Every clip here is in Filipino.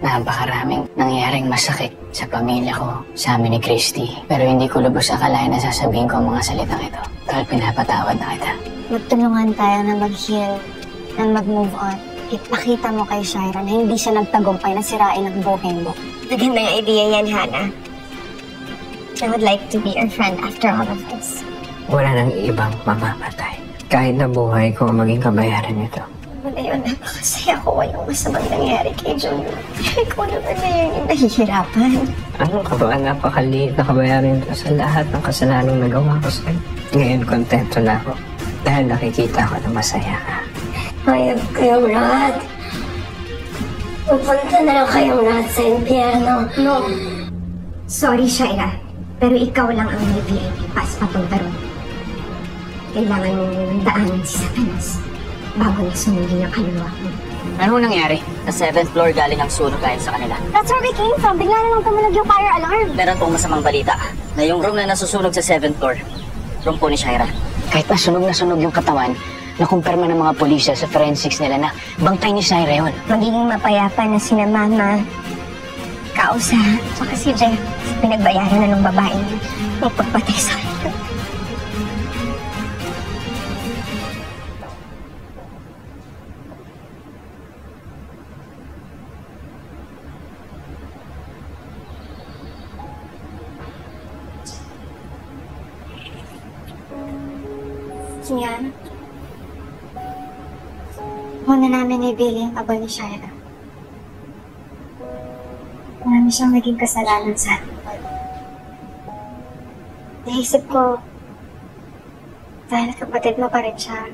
Napakaraming nangyaring masakit sa pamilya ko, sa amin ni Christy. Pero hindi ko lubos akalain na sasabihin ko ang mga salitang ito. Dahil pinapatawad na kita. Magtulungan tayo na mag-heal and mag-move on. Ipakita mo kay Shaira na hindi siya nagtagumpay na sirain ang buhay mo. Magandang idea yan, Hannah. I would like to be your friend after all of this. Wala nang ibang mamamatay. Kahit na buhay ko maging kabayaran nito. Ngayon, napakasaya ko. Walang masamang nangyari kay Junior. Ikaw naman na yun yung nahihirapan. Ano ka ba? Napakaliit na kabayaran ito sa lahat ng kasalanang nagawa ko sa'yo. Ngayon, kontento na ako. Dahil nakikita ko na masaya ka. Hayag kayong lahat. Pupunta na lang kayong lahat sa impyerno. No. Sorry, Shaira. Pero ikaw lang ang may VIP pass papunta ron. Kailangan mong daanan si Satanas bago na sumugin ang kaluluwa mo. Ano nangyari? Sa 7th floor galing ang sunog dahil sa kanila. That's where we came from. Bigla na lang tumunog yung fire alarm. Meron pong masamang balita na yung room na nasusunog sa 7th floor, room po ni Shaira. Kahit na sunog yung katawan, nakumpirma ng mga pulisya sa forensics nila na bangkay ni Shaira yun. Magiging mapayapa na sina Mama, Kausa, tsaka si Jeff. Pinagbayaran na ng babae niya ng pagpatay sa kanya. Yan. Muna namin ibili ang aba ni Shaira. Marami siyang naging kasalanan sa atin. Naisip ko, dahil kapatid mo pa rin siya,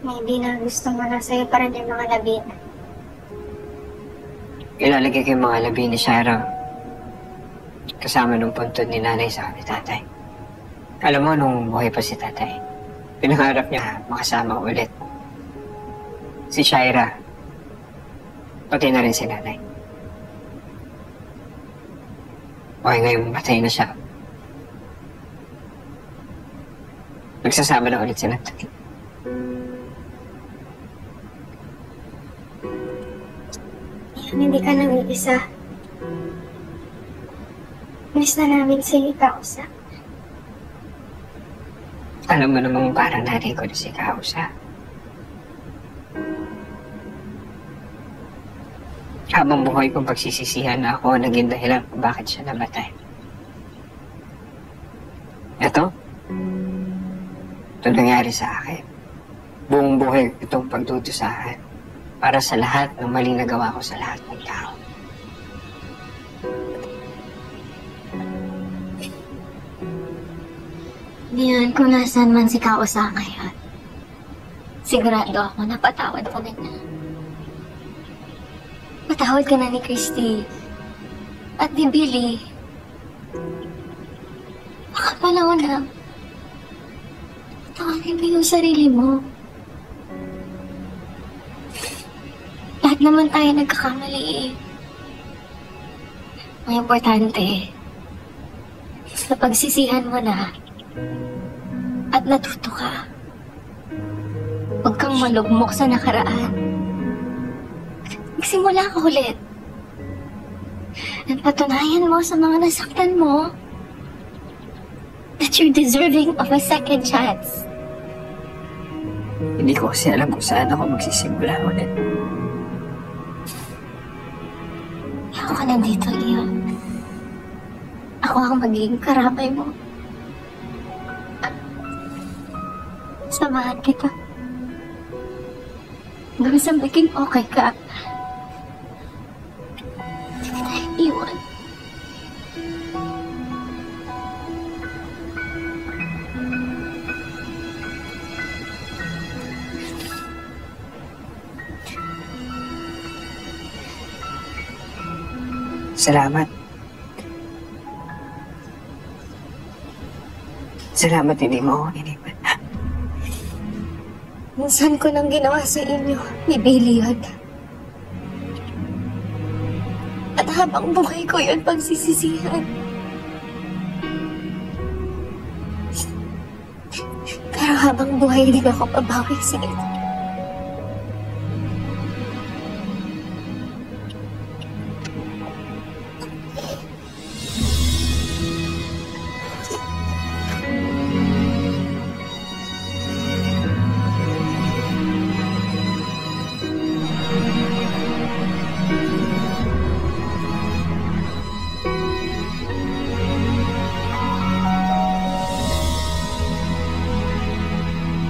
maybe na gusto mo na sa'yo pa rin yung mga labi. Ilalagay ko yung mga labi ni Shaira kasama nung puntod ni nanay sa ni tatay. Alam mo, nung buhay pa si tatay, pinangarap niya makasama ulit si Shaira, pati na rin si nanay. Okay, ngayon matay na siya. Nagsasama na ulit sila. Hindi ka nang isa. Miss na namin si Kausa. Alam mo namang parang nanay ko na si Kausa. Habang buhay kong pagsisisihan na ako naging dahilan kung bakit siya namatay. Ito nangyari sa akin. Buong buhay itong pagdudusahan para sa lahat ng maling nagawa ko sa lahat ng tao. Diyan kung nasaan man si Kausa ngayon, sigurado ako na patawad ko na niya. Patawad ka na ni Christy at ni Billy. Baka panahon na tawagin mo yung sarili mo. Lahat naman tayo nagkakamali eh. Ang importante, sa pagsisihan mo na at natuto ka. Huwag kang malugmok sa nakaraan. Magsimula ka ulit. At patunayan mo sa mga nasaktan mo that you're deserving of a second chance. Hindi ko kasi alam kung saan ako magsisimula ulit. Ako nandito, Leo. Ako ang magiging karamay mo. Samahan kita. Hanggang sa maging okay ka. Hindi tayo iwan. Salamat. Salamat hindi mo ako iniwan. Minsan ko nang ginawa sa inyo ni Billy yun. At habang buhay ko yun pagsisisihan. Pero habang buhay din ako pabawi sa inyo.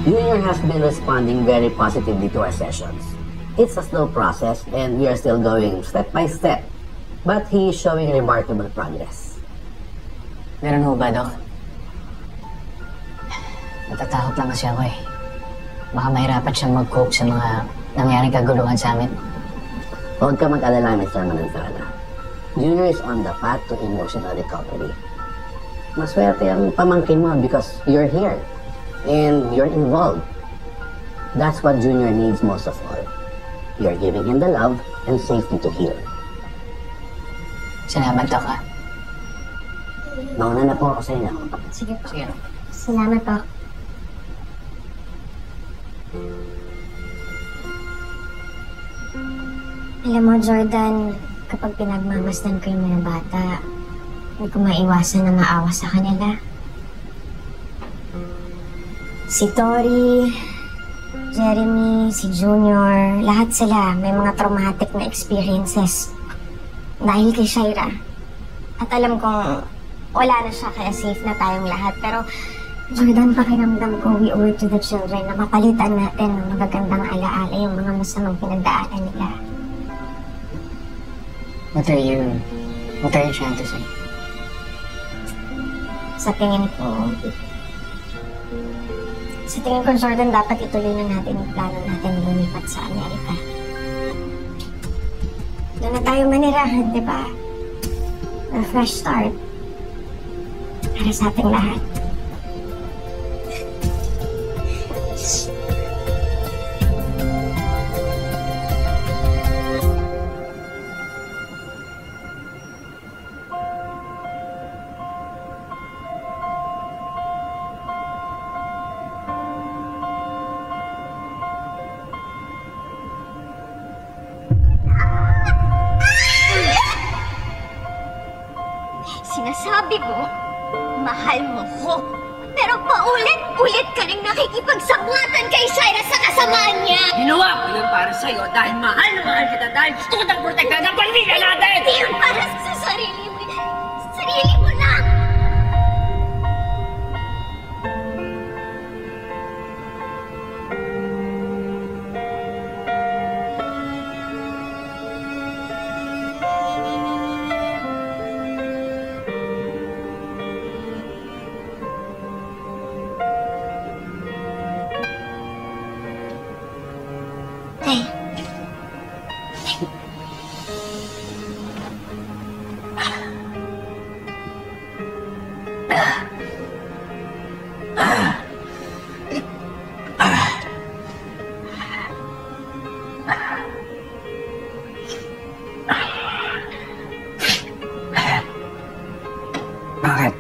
Junior has been responding very positively to our sessions. It's a slow process and we are still going step by step. But he is showing remarkable progress. Ganun ho ba, Doc? Natatakot lang kasi ako eh. Baka mahirapan siyang mag-cope sa mga nangyaring kaguluhan sa amin. Huwag ka mag-alala, Mr. Mananzala. Junior is on the path to emotional recovery. Maswerte ang pamangkin mo because you're here and you're involved. That's what Junior needs most of all. You're giving him the love and safety to heal. Salamat, Doc, ha? Mauna na po ako sa inyo. Sige po. Sige. Salamat po. Alam mo, Jordan, kapag pinagmamasdan ko yung mga bata, hindi ko maiwasan na maawa sa kanila. Si Tori, Jeremy, si Junior, lahat sila may mga traumatic na experiences dahil kay Shaira. At alam kong wala na siya kaya safe na tayong lahat. Pero Jordan, pakiramdam ko we owe it to the children na mapalitan natin ng magagandang alaala yung mga masamang pinagdaanan nila. What are you trying to say? Sa tingin ko, Jordan, dapat ituloy na natin yung plano natin na lumipat sa Amerika. Doon na tayo manirahan, di ba? A fresh start. Para sa ating lahat. Sinasabi mo, mahal mo ko. Pero paulit-ulit ka rin nakikipagsangatan kay Shaira sa kasamaan niya. Ginawa ko yun para sa'yo dahil mahal na mahal kita dahil gusto ko ng protektahan ng pamilya natin! Hindi yun para sa sarili mo. Sarili mo lang! Bakit?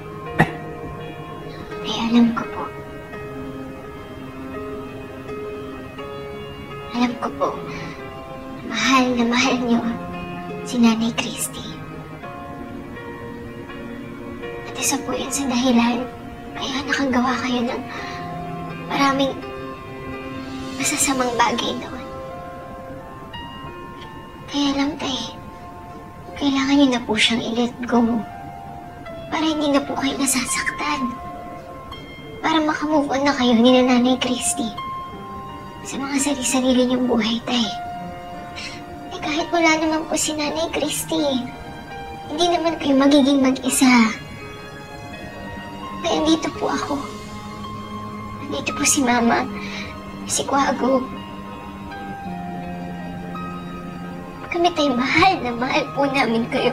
Ay, alam ko po. Alam ko po, mahal na mahal niyo si Nanay Christy. At isa po yun sa dahilan kaya nakagawa kayo ng maraming masasamang bagay noon. Kaya lang, Tay, kailangan niyo na po siyang i-let go. Para hindi na po kayo nasasaktan. Para makamove on na kayo ni Nanay Christy. Sa mga sarili-sarili niyong buhay, Tay. Eh kahit wala naman po si Nanay Christy, hindi naman kayo magiging mag-isa. Kaya andito po ako. Andito po si Mama, si Kwago. Kami, Tay, mahal na mahal po namin kayo.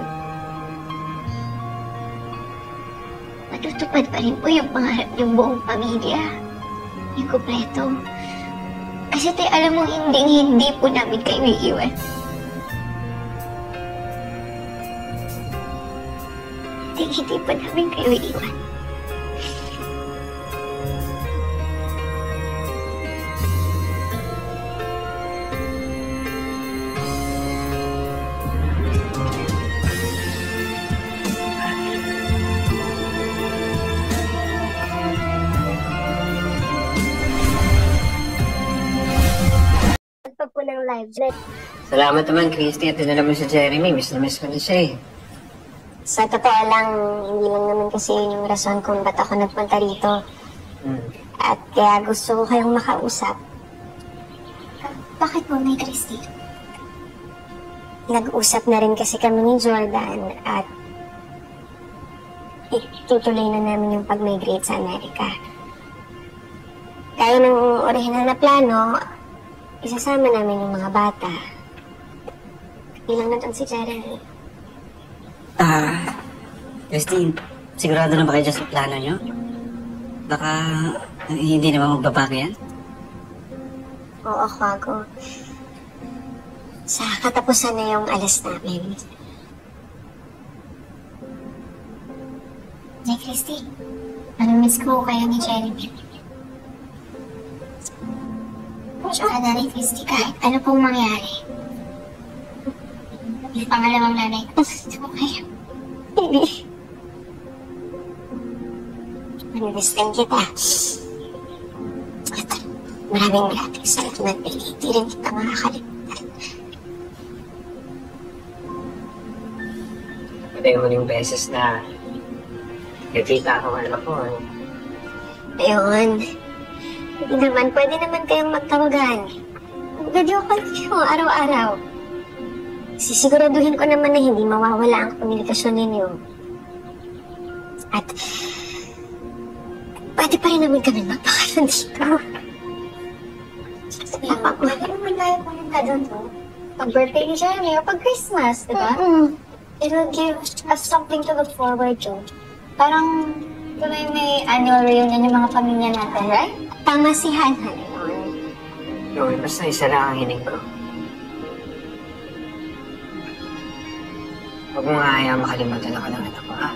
Matutupad pa rin po yung pangarap ng buong pamilya. Yung kumpleto. Kasi, Tay, alam mo, hindi po namin kayo iiwan. Hindi po namin kayo iiwan. Pag po ng live. Salamat naman, Christy, at dinala mo si Jeremy. Miss na miss ko na siya eh. Sa totoo lang, hindi lang naman kasi yun yung rason kung ba't ako nagpunta rito. At kaya gusto ko kayong makausap. Bakit po, Nay Christy? Nag-usap na rin kasi kami ni Jordan at itutuloy na namin yung pag-migrate sa Amerika. Gaya ng orihinal na plano, isasama namin yung mga bata. Ilang na doon si Jeremy. Christine, sigurado na ba kayo dyan sa plano nyo? Baka hindi naman magbabago yan? Oo, Kwago. Sa katapusan na yung alas namin. Nay Christy, miss ko kayo ni Jeremy. Tsaka na rin, Christy, kahit ano pong mangyari. Yung pangalawang nanay ko, gusto ko kayo. Hindi. Miss din kita. At maraming salamat. Hindi rin kita makakalimutan. Ito yung huling beses na nakita ako anak ko. Ayun. Hindi naman, pwede naman kayong magtawagan. Video call kayo araw-araw. Sisiguraduhin ko naman na hindi mawawala ang komunikasyon ninyo. At pwede pa rin naman kami magpakaroon dito. Pwede naman tayo pumunta doon, no? Pag-birthday ni Jeremy o pag-Christmas, di ba? It'll give us something to look forward to. Parang tuloy may annual reunion yung mga pamilya natin, right? Tama si Hanhan yun. Yun, basta isa lang ang hiling ko. Huwag mo nga hayaan makalimutan ako ng anak ko, ha?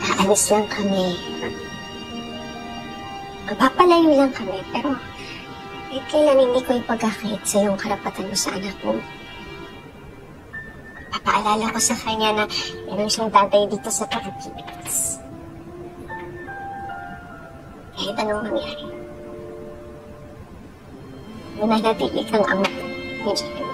Aalis lang kami. Magpapalayo lang kami, pero kahit kailan hindi ko ipagkakait sa yung karapatan mo sa anak mo. Papaalala ko sa kanya na meron siyang tatay dito sa Pilipinas. Kahit anong mangyari. Mananatili kang ama ni Jeremy.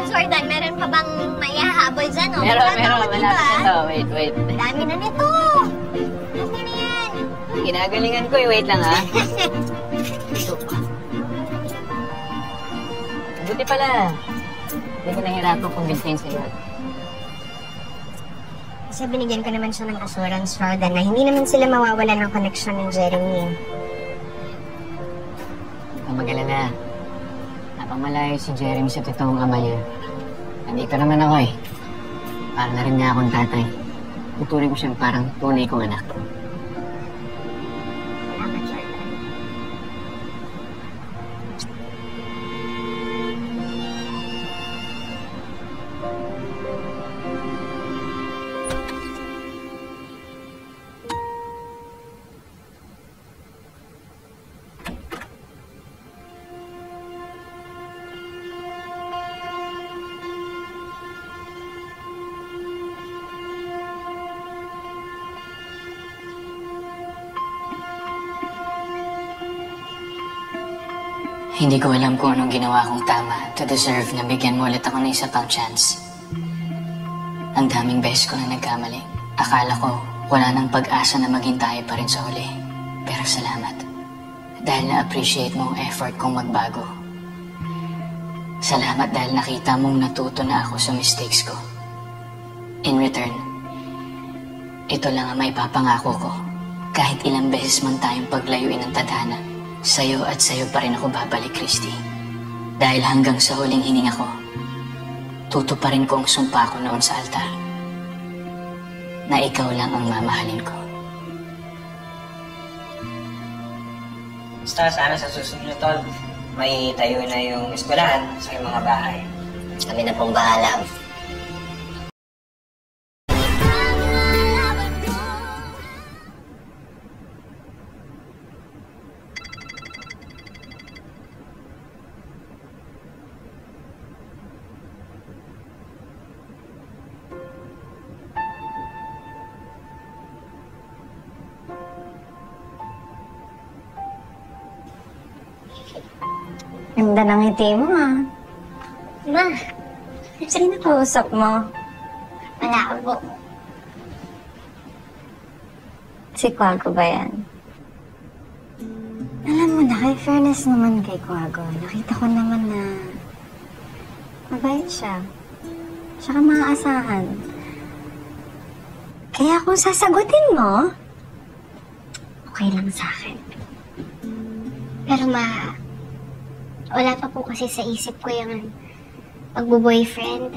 Jordan, meron pa bang maihahabol dyan, oh? Meron. Malapit Malapit na to. Wait. Dami na nito. Okay na yan. Ginagalingan ko eh. Wait lang, ha? Buti pala. Hindi ko nahirapan kumbinsin sa'yo. Kasi binigyan ko naman siya ng assurance, Jordan, na hindi naman sila mawawalan ng connection ng Jeremy. Ang magalala. Napamalayo si Jeremy sa totoong ama niya. Nandito naman ako eh. Para na rin niya akong tatay. Tutuloy ko siyang parang tunay kong anak. Salamat, Jordan. Hindi ko alam kung anong ginawa kong tama to deserve na bigyan mo ulit ako ng isa pang chance. Ang daming beses ko na nagkamali. Akala ko wala nang pag-asa na maging tayo pa rin sa huli. Pero salamat. Dahil na-appreciate mo ang effort kong magbago. Salamat dahil nakita mong natuto na ako sa mistakes ko. In return, ito lang ang may papangako ko. Kahit ilang beses man tayong paglayuin ng tadhana, sa'yo at sa'yo pa rin ako babalik, Christy. Dahil hanggang sa huling hininga ko, tutuparin ko ang sumpa ko noon sa altar. Na ikaw lang ang mamahalin ko. Basta sana sa susunod na tol, may tayo na yung eskwelahan sa mga bahay. Kami na pong bahala. Ganda ng ngiti mo, ah. Ma, Sino kausap mo? malabo. Si Quago ba yan? Alam mo na, kay fairness naman kay Quago, nakita ko naman na mabait siya. Tsaka maaasahan. Kaya kung sasagutin mo, okay lang sa akin. Pero ma, wala pa po kasi sa isip ko yung magbo-boyfriend.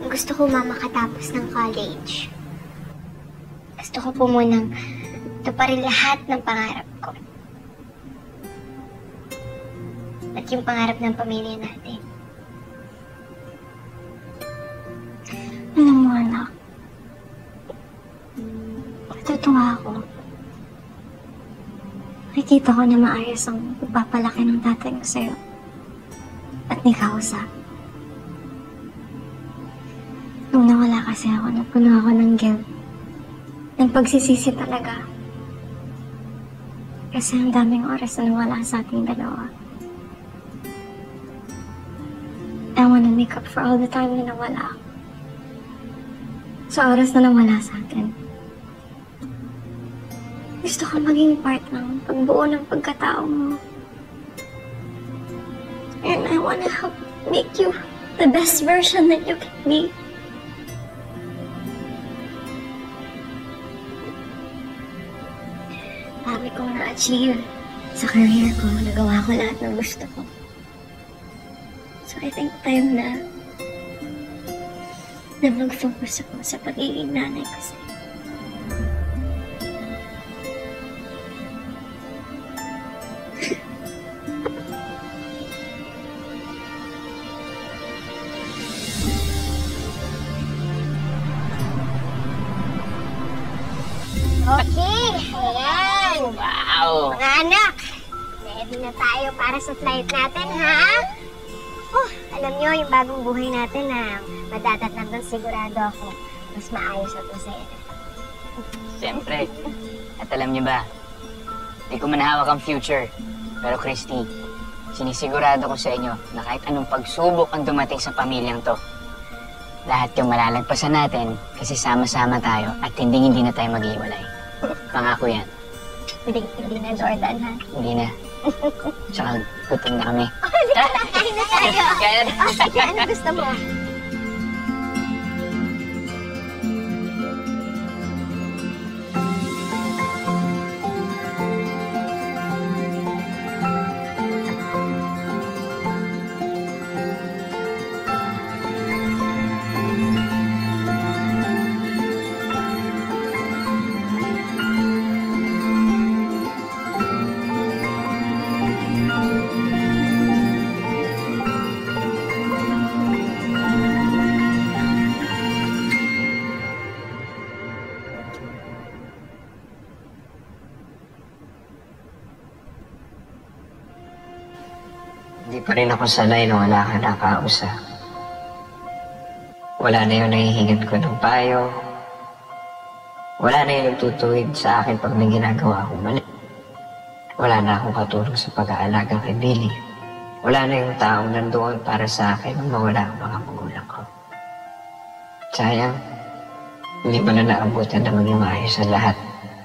Gusto ko makatapos ng college. Gusto ko po munang tuparin lahat ng pangarap ko. At yung pangarap ng pamilya natin. Alam mo, anak, natutuwa ako. Nakikita ko na maayos ang pagpapalaki ng tatay mo sa'yo. At ni Kausa. Nung nawala kasi ako, napuno ako ng guilt. Ng pagsisisi talaga. Kasi ang daming oras na nawala sa ating dalawa. I wanna make up for all the time na nawala ako. Sa oras na nawala sa atin. Gusto ko maging part ng pagbuo ng pagkatao mo. And I wanna help make you the best version that you can be. Dami kong na-achieve sa career ko. Nagawa ko lahat ng gusto ko. So I think time na mag-focus ako sa pagiging nanay ko sa'yo. Okay, ayan. Wow! Mga anak, ready na tayo para sa flight natin, ha? Alam nyo, yung bagong buhay natin na madadatnan doon, sigurado ako, mas maayos at masaya. Siyempre. At alam niyo ba, di ko man hawak ang future. Pero Christy, sinisigurado ko sa inyo na kahit anong pagsubok ang dumating sa pamilyang to, lahat yung malalagpasan natin kasi sama-sama tayo at hindi na tayo mag-iwalay. Pangako yan. Hindi na, Jordan, ha? Hindi na. Tsaka gutom na kami. Kain na tayo. Kaya na. Sige, ano gusto mo? Hindi pa rin ako sanay na wala ka nakausap. Wala na yung nahihingat ko ng payo. Wala na yung nagtutuwid sa akin pag may ginagawa akong mali. Wala na akong katulong sa pag-aalaga kay Billy. Wala na yung taong nandoon para sa akin nung mawala ang mga magulang ko. Sayang, hindi mo na naabutan na maging maayos ang lahat.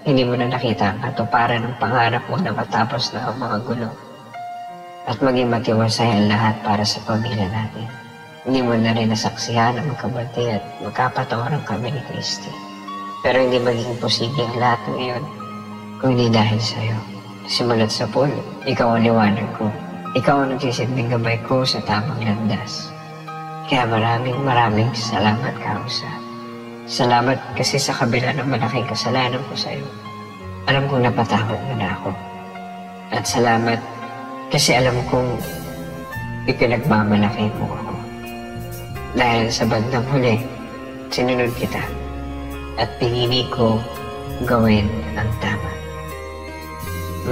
Hindi mo na nakita ang katuparan ng pangarap mo na matapos na ang mga gulo. At maging matiwasay ang lahat para sa pamilya natin. Hindi mo na rin nasaksihan ang magkabati at magkapatawaran kami ni Christy. Pero hindi magiging posible ang lahat ng iyon kung hindi dahil sa'yo. Simulat sa pool, ikaw ang liwanag ko. Ikaw ang nagsisilbing gabay ko sa tamang landas. Kaya maraming salamat, Kausa. Salamat kasi sa kabila ng malaking kasalanan ko sa'yo. Alam kong napatawad mo na ako. At salamat kasi alam kong ipinagmamalaki mo ako. Dahil sa bandang huli, sinunod kita at pinili ko gawin ang tama.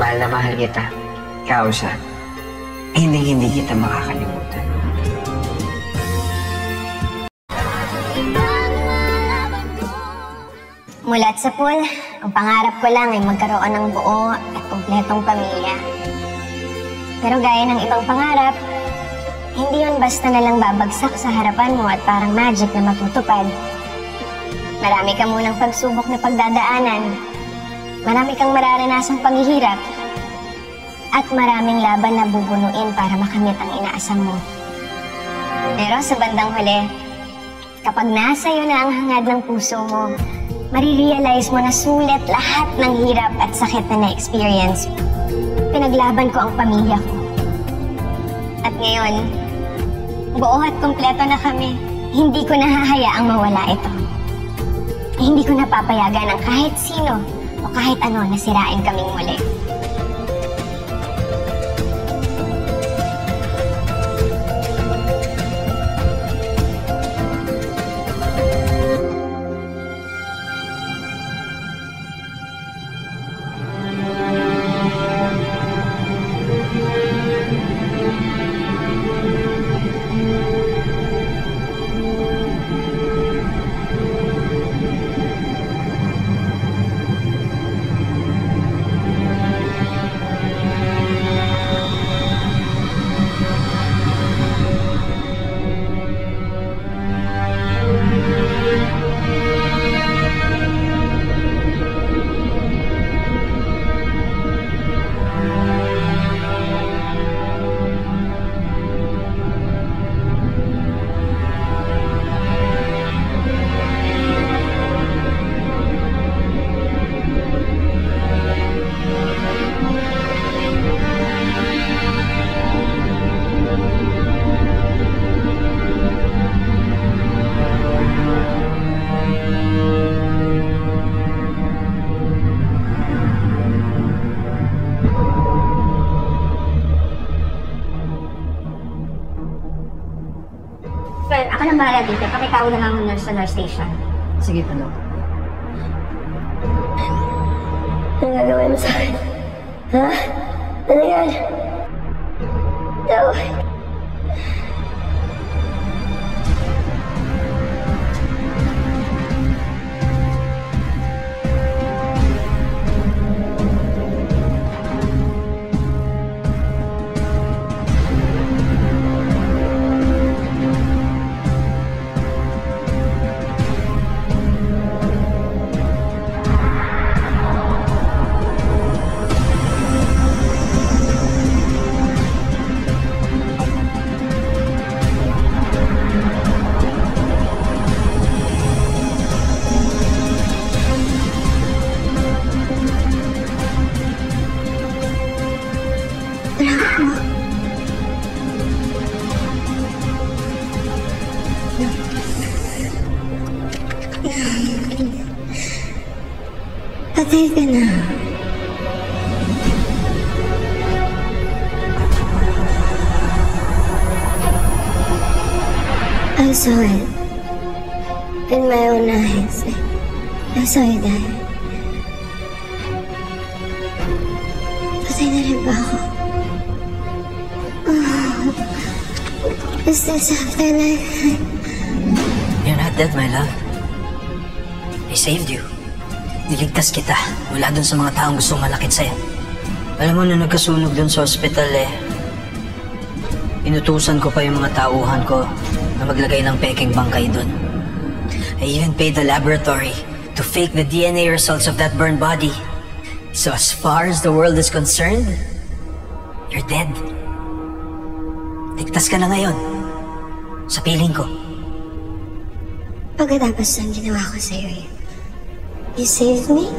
Mahal na mahal kita, Kausa. Hindi kita makakalimutan. Mulat sa pool, ang pangarap ko lang ay magkaroon ng buo at kumpletong pamilya. Pero gaya ng ibang pangarap, hindi yun basta na lang babagsak sa harapan mo at parang magic na matutupad. Marami ka munang pagsubok na pagdadaanan. Marami kang mararanasang paghihirap. At maraming laban na bubunuin para makamit ang inaasam mo. Pero sa bandang huli, kapag nasa iyo na ang hangad ng puso mo, marirealize mo na sulit lahat ng hirap at sakit na na-experience. Pinaglaban ko ang pamilya ko. At ngayon, buo at kumpleto na kami. Hindi ko nahahayaang mawala ito. Hindi ko napapayagan ng kahit sino o kahit ano na sirain kaming muli. Well, ako nang bahala dito. Pakitawag na nga nurse sa nurse station. Sige, Pano. Anong gagawin mo sa akin? Ha? Ano yan? No. Patay ka na. I saw it. In my own eyes. I saw you die. Patay na rin ba ako? Is this afterlife? You're not dead, my love. I saved you. Niligtas kita mula dun sa mga taong gustong malakit sa'yo. Alam mo, nung nagkasunog dun sa ospital inutusan ko pa yung mga tauhan ko na maglagay ng peking bangkay dun. I even paid the laboratory to fake the DNA results of that burned body. So as far as the world is concerned, you're dead. Ligtas ka na ngayon. Sa piling ko. Pagkatapos ng ginawa ko sa'yo, you saved me?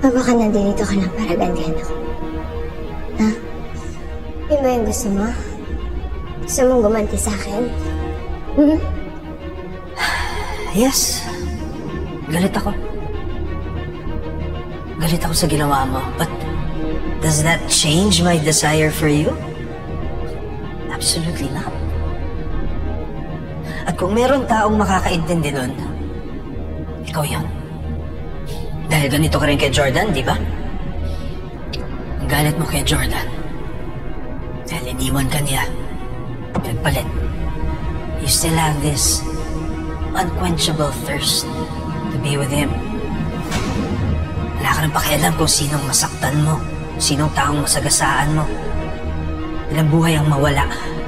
O baka nandito ka lang para ganyan ako? Ha? Yun ba yung gusto mo? Gusto mong gumanti sa akin? Hmm? Yes. Galit ako. Galit ako sa ginawa mo. But does that change my desire for you? Absolutely not. At kung meron taong makakaintindi nun, ikaw yun. Dahil ganito ka rin kay Jordan, di ba? Ang galit mo kay Jordan. Dahil iniwan ka niya. Nagpalit. You still have this unquenchable thirst to be with him. Wala ka nang pakialam kung sinong masaktan mo sinong taong masagasaan mo. Ilang buhay ang mawala.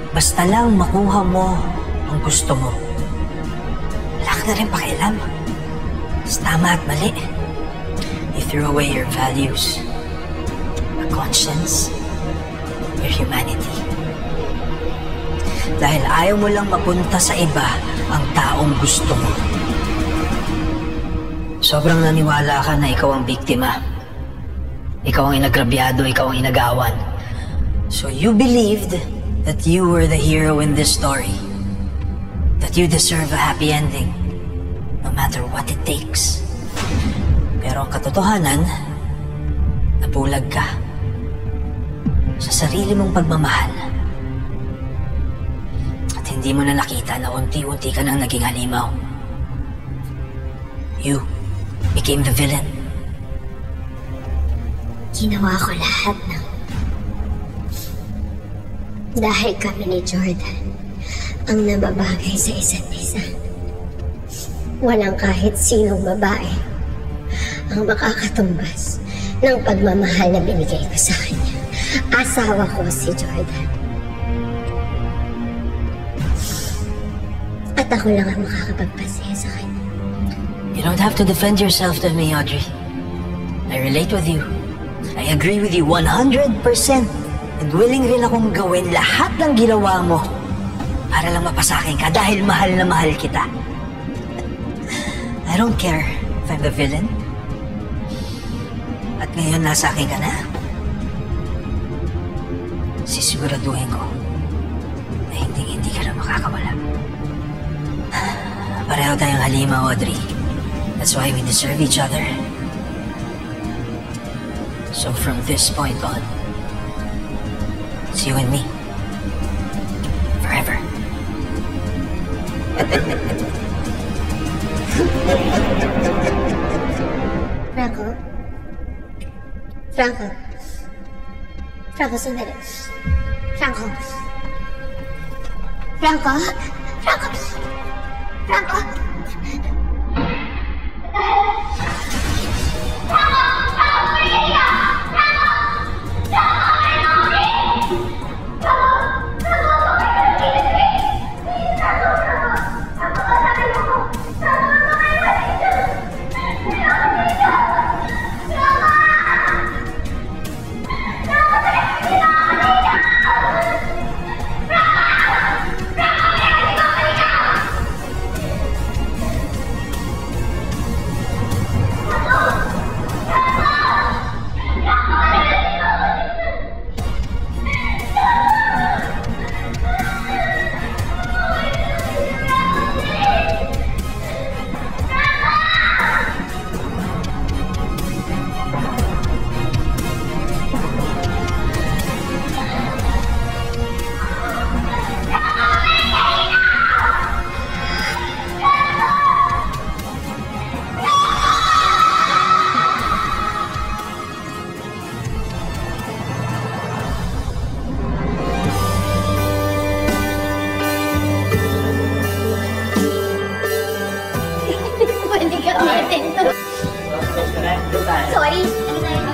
Basta lang makuha mo ang gusto mo. Wala ka na rin pakialam. Tama at mali. You threw away your values, your conscience, your humanity. Dahil ayaw mo lang mapunta sa iba ang taong gusto mo. Sobrang naniwala ka na ikaw ang biktima. Ikaw ang inagrabyado, ikaw ang inagawan. So you believed that you were the hero in this story. That you deserve a happy ending, no matter what it takes. Pero ang katotohanan, nabulag ka sa sarili mong pagmamahal. At hindi mo na nakita na unti-unti ka nang naging halimaw. You became the villain. Ginawa ko lahat ng... Dahil kami ni Jordan ang nababagay sa isa't isa. Walang kahit sinong babae ang makakatumbas ng pagmamahal na binigay ko sa kanya. Asawa ko si Jordan. At ako lang ang makakapagpasaya sa kanya. You don't have to defend yourself to me, Audrey. I relate with you. I agree with you 100%. And willing rin akong gawin lahat ng ginawa mo para lang mapasakin ka dahil mahal na mahal kita. I don't care if I'm the villain. At ngayon nasa akin ka na. Sisiguraduhin ko na hindi ka na makakawala. Pareho tayong halimaw, Audrey. That's why we deserve each other. So from this point on, it's you and me. Forever. Franco, sandali. Franco. Sorry.